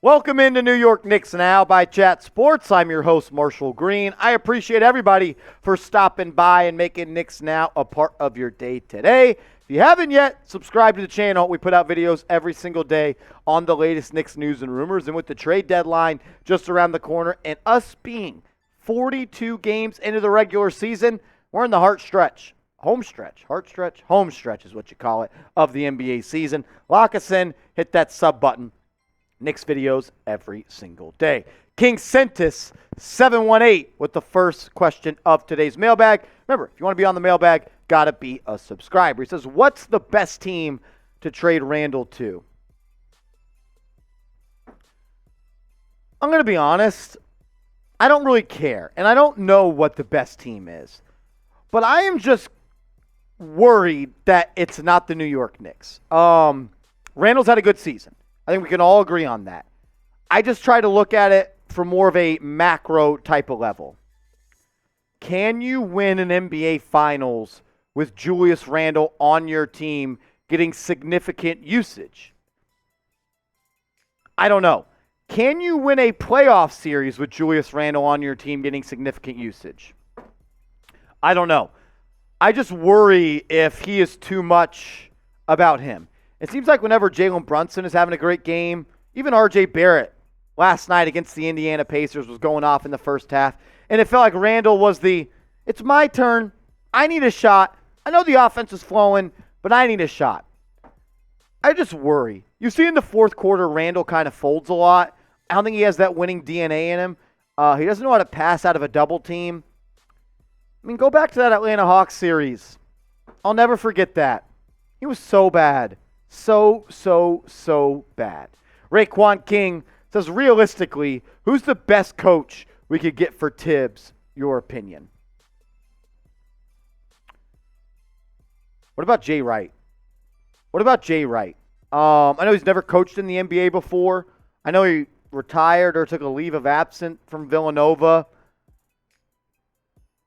Welcome into New York Knicks Now by Chat Sports. I'm your host, Marshall Green. I appreciate everybody for stopping by and making Knicks Now a part of your day today. If you haven't yet, subscribe to the channel. We put out videos every single day on the latest Knicks news and rumors. And with the trade deadline just around the corner and us being 42 games into the regular season, we're in the home stretch is what you call it, of the NBA season. Lock us in, hit that sub button. Knicks videos every single day. King Sentis 718 with the first question of today's mailbag. Remember, if you want to be on the mailbag, got to be a subscriber. He says, what's the best team to trade Randle to? I'm going to be honest. I don't really care, and I don't know what the best team is. But I am just worried that it's not the New York Knicks. Randle's had a good season. I think we can all agree on that. I just try to look at it from more of a macro type of level. Can you win an NBA Finals with Julius Randle on your team getting significant usage? I don't know. Can you win a playoff series with Julius Randle on your team getting significant usage? I don't know. I just worry if he is too much about him. It seems like whenever Jalen Brunson is having a great game, even R.J. Barrett last night against the Indiana Pacers was going off in the first half, and it felt like Randle was it's my turn, I need a shot. I know the offense is flowing, but I need a shot. I just worry. You see in the fourth quarter, Randle kind of folds a lot. I don't think he has that winning DNA in him. He doesn't know how to pass out of a double team. I mean, go back to that Atlanta Hawks series. I'll never forget that. He was so bad. So bad. Raekwon King says, realistically, who's the best coach we could get for Tibbs? Your opinion. What about Jay Wright? I know he's never coached in the NBA before. I know he retired or took a leave of absence from Villanova.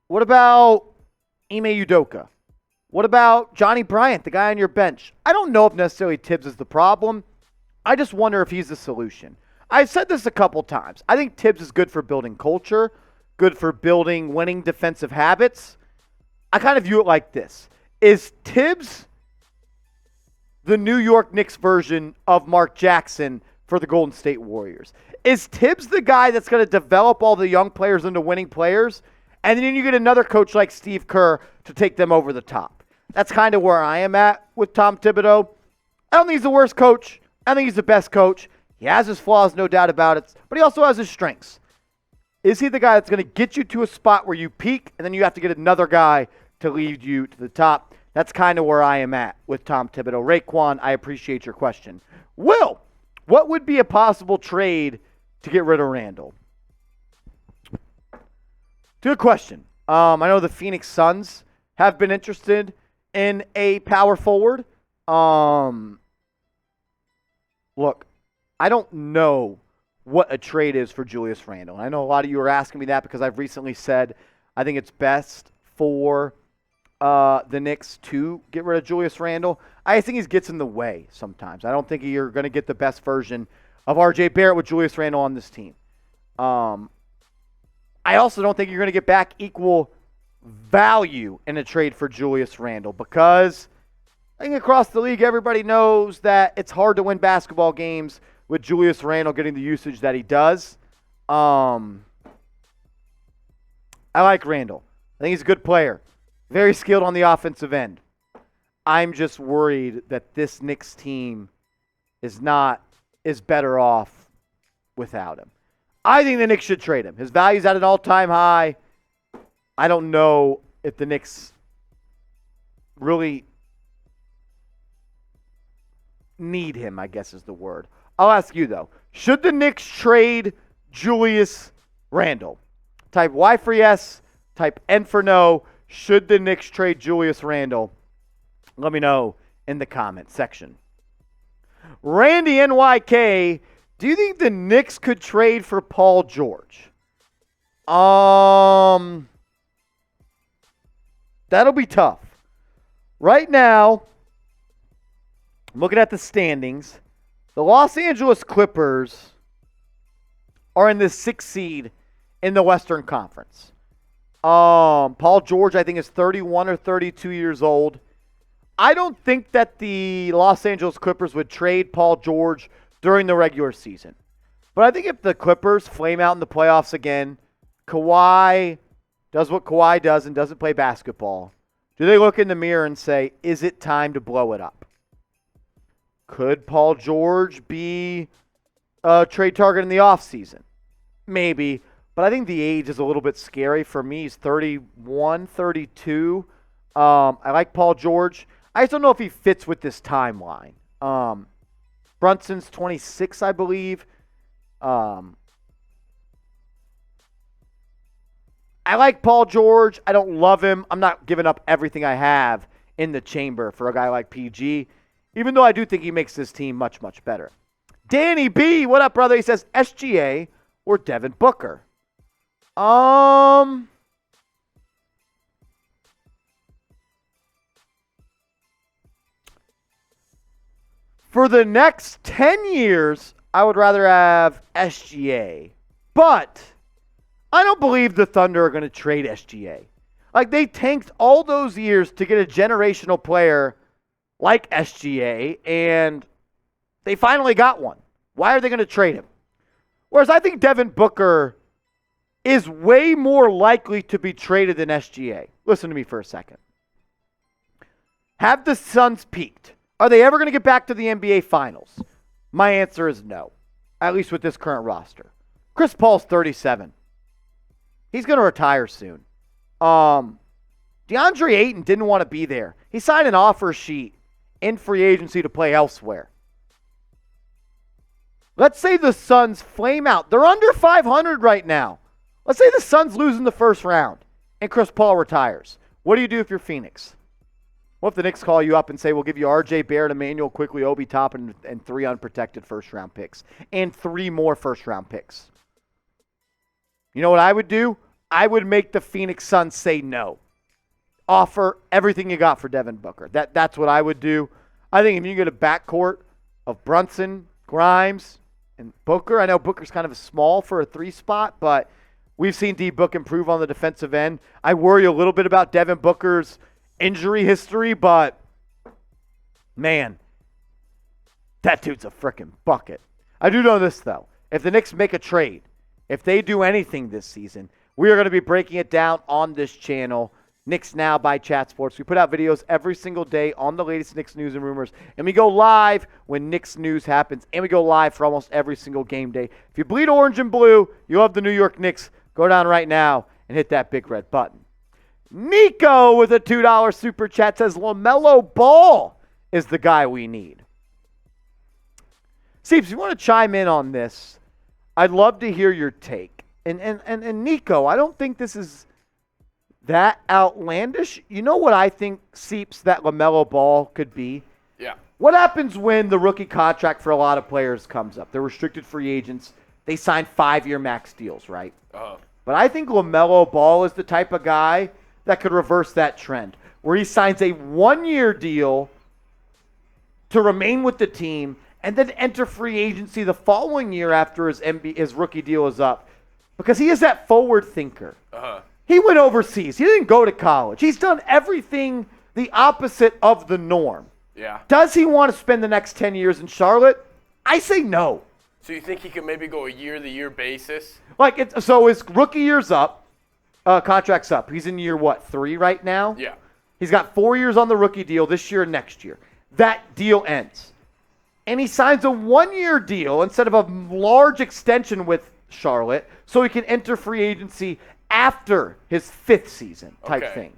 What about Ime Udoka? What about Johnny Bryant, the guy on your bench? I don't know if necessarily Tibbs is the problem. I just wonder if he's the solution. I've said this a couple times. I think Tibbs is good for building culture, good for building winning defensive habits. I kind of view it like this. Is Tibbs the New York Knicks version of Mark Jackson for the Golden State Warriors? Is Tibbs the guy that's going to develop all the young players into winning players? And then you get another coach like Steve Kerr to take them over the top. That's kind of where I am at with Tom Thibodeau. I don't think he's the worst coach. I think he's the best coach. He has his flaws, no doubt about it, but he also has his strengths. Is he the guy that's going to get you to a spot where you peak and then you have to get another guy to lead you to the top? That's kind of where I am at with Tom Thibodeau. Raekwon, I appreciate your question. Will, what would be a possible trade to get rid of Randle? Good question. I know the Phoenix Suns have been interested in a power forward. Look, I don't know what a trade is for Julius Randle. I know a lot of you are asking me that because I've recently said I think it's best for the Knicks to get rid of Julius Randle. I think he gets in the way sometimes. I don't think you're going to get the best version of R.J. Barrett with Julius Randle on this team. I also don't think you're going to get back equal value in a trade for Julius Randle because I think across the league everybody knows that it's hard to win basketball games with Julius Randle getting the usage that he does. I like Randle. I think he's a good player. Very skilled on the offensive end. I'm just worried that this Knicks team is better off without him. I think the Knicks should trade him. His value's at an all-time high. I don't know if the Knicks really need him, I guess is the word. I'll ask you, though. Should the Knicks trade Julius Randle? Type Y for yes. Type N for no. Should the Knicks trade Julius Randle? Let me know in the comment section. Randy NYK, do you think the Knicks could trade for Paul George? That'll be tough. Right now, I'm looking at the standings. The Los Angeles Clippers are in the 6th seed in the Western Conference. Paul George, I think, is 31 or 32 years old. I don't think that the Los Angeles Clippers would trade Paul George during the regular season. But I think if the Clippers flame out in the playoffs again, Kawhi does what Kawhi does and doesn't play basketball, do they look in the mirror and say, is it time to blow it up? Could Paul George be a trade target in the offseason? Maybe. But I think the age is a little bit scary for me. He's 31, 32. I like Paul George. I just don't know if he fits with this timeline. Brunson's 26, I believe. I like Paul George. I don't love him. I'm not giving up everything I have in the chamber for a guy like PG, even though I do think he makes this team much, much better. Danny B, what up, brother? He says SGA or Devin Booker. For the next 10 years, I would rather have SGA. But I don't believe the Thunder are going to trade SGA. Like, they tanked all those years to get a generational player like SGA, and they finally got one. Why are they going to trade him? Whereas I think Devin Booker is way more likely to be traded than SGA. Listen to me for a second. Have the Suns peaked? Are they ever going to get back to the NBA Finals? My answer is no, at least with this current roster. Chris Paul's 37. He's going to retire soon. DeAndre Ayton didn't want to be there. He signed an offer sheet in free agency to play elsewhere. Let's say the Suns flame out. They're under 500 right now. Let's say the Suns lose in the first round and Chris Paul retires. What do you do if you're Phoenix? What if the Knicks call you up and say, we'll give you R.J. Barrett, Emmanuel Quickly, Obi Toppin, and 3 unprotected first-round picks, and 3 more first-round picks? You know what I would do? I would make the Phoenix Suns say no. Offer everything you got for Devin Booker. That's what I would do. I think if you get a backcourt of Brunson, Grimes, and Booker, I know Booker's kind of small for a 3 spot, but we've seen D-Book improve on the defensive end. I worry a little bit about Devin Booker's injury history, but man, that dude's a freaking bucket. I do know this, though. If the Knicks make a trade, if they do anything this season, we are going to be breaking it down on this channel, Knicks Now by Chat Sports. We put out videos every single day on the latest Knicks news and rumors, and we go live when Knicks news happens, and we go live for almost every single game day. If you bleed orange and blue, you love the New York Knicks, go down right now and hit that big red button. Nico with a $2 super chat says LaMelo Ball is the guy we need. Seeps, if you want to chime in on this, I'd love to hear your take. And Nico, I don't think this is that outlandish. You know what I think, Seeps, that LaMelo Ball could be? Yeah. What happens when the rookie contract for a lot of players comes up? They're restricted free agents. They sign 5-year max deals, right? Uh-huh. But I think LaMelo Ball is the type of guy that could reverse that trend, where he signs a 1-year deal to remain with the team and then enter free agency the following year after his rookie deal is up, because he is that forward thinker. Uh-huh. He went overseas. He didn't go to college. He's done everything the opposite of the norm. Yeah. Does he want to spend the next 10 years in Charlotte? I say no. So you think he could maybe go a year-to-year basis? So his rookie year's up. Contract's up. He's in year, 3 right now? Yeah. He's got 4 years on the rookie deal this year and next year. That deal ends. And he signs a 1-year deal instead of a large extension with Charlotte so he can enter free agency after his 5th season type thing.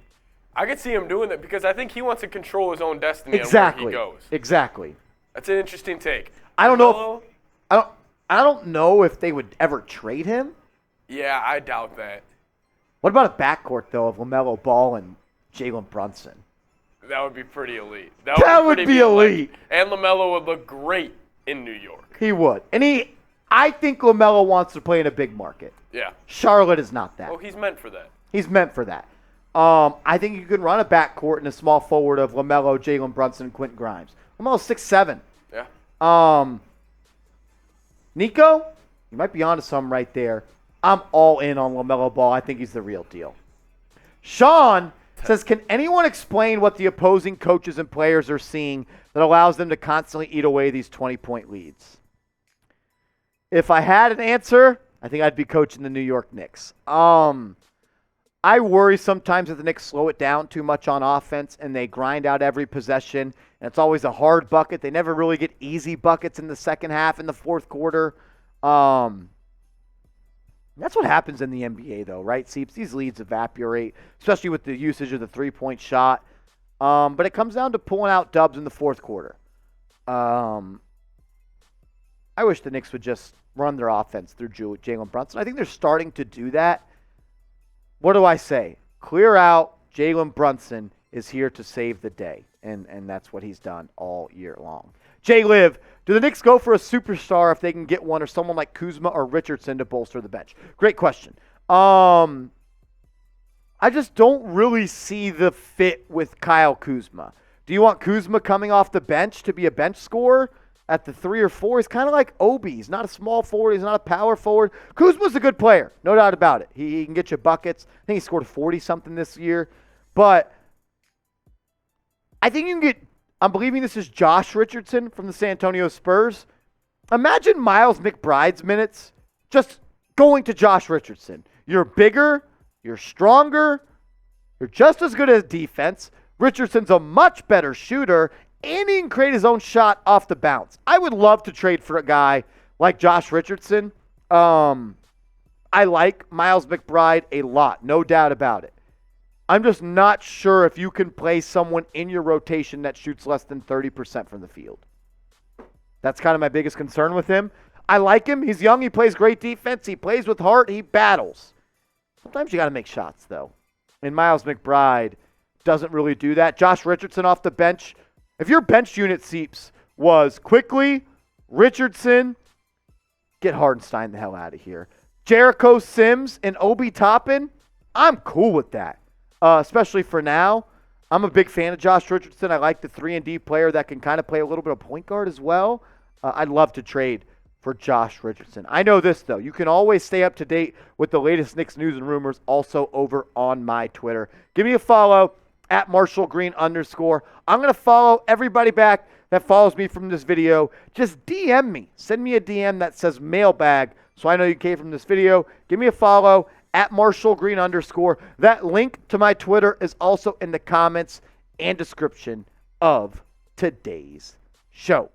I could see him doing that because I think he wants to control his own destiny exactly. and where he goes. Exactly. That's an interesting take. I don't know. I don't know if they would ever trade him. Yeah, I doubt that. What about a backcourt, though, of LaMelo Ball and Jalen Brunson? That would be pretty elite. That would be elite. And LaMelo would look great in New York. He would. And I think LaMelo wants to play in a big market. Yeah. Charlotte is not that. Well, he's meant for that. He's meant for that. I think you can run a backcourt and a small forward of LaMelo, Jalen Brunson, and Quentin Grimes. LaMelo's 6'7". Yeah. Nico, You might be onto something right there. I'm all in on LaMelo Ball. I think he's the real deal. Sean says, can anyone explain what the opposing coaches and players are seeing that allows them to constantly eat away these 20-point leads? If I had an answer, I think I'd be coaching the New York Knicks. I worry sometimes that the Knicks slow it down too much on offense and they grind out every possession, and it's always a hard bucket. They never really get easy buckets in the second half, in the fourth quarter. That's what happens in the NBA, though, right, Seeps? These leads evaporate, especially with the usage of the three-point shot. But it comes down to pulling out dubs in the fourth quarter. I wish the Knicks would just run their offense through Jalen Brunson. I think they're starting to do that. What do I say? Clear out. Jalen Brunson is here to save the day. And that's what he's done all year long. Jay Liv, do the Knicks go for a superstar if they can get one, or someone like Kuzma or Richardson to bolster the bench? Great question. I just don't really see the fit with Kyle Kuzma. Do you want Kuzma coming off the bench to be a bench scorer at the 3 or 4? He's kind of like Obi. He's not a small forward. He's not a power forward. Kuzma's a good player. No doubt about it. He can get you buckets. I think he scored 40-something this year. But I think you can get, I'm believing this is Josh Richardson from the San Antonio Spurs. Imagine Miles McBride's minutes just going to Josh Richardson. You're bigger. You're stronger. You're just as good at defense. Richardson's a much better shooter, and he can create his own shot off the bounce. I would love to trade for a guy like Josh Richardson. I like Miles McBride a lot, no doubt about it. I'm just not sure if you can play someone in your rotation that shoots less than 30% from the field. That's kind of my biggest concern with him. I like him. He's young. He plays great defense. He plays with heart. He battles. Sometimes you got to make shots, though. And Miles McBride doesn't really do that. Josh Richardson off the bench. If your bench unit, Seeps, was Quickly, Richardson, get Hardenstein the hell out of here. Jericho Sims and Obi Toppin, I'm cool with that, especially for now. I'm a big fan of Josh Richardson. I like the 3-and-D player that can kind of play a little bit of point guard as well. I'd love to trade for Josh Richardson. I know this, though. You can always stay up to date with the latest Knicks news and rumors also over on my Twitter. Give me a follow at @MarshallGreen_. I'm going to follow everybody back that follows me from this video. Just DM me. Send me a DM that says Mailbag so I know you came from this video. Give me a follow at @MarshallGreen_. That link to my Twitter is also in the comments and description of today's show.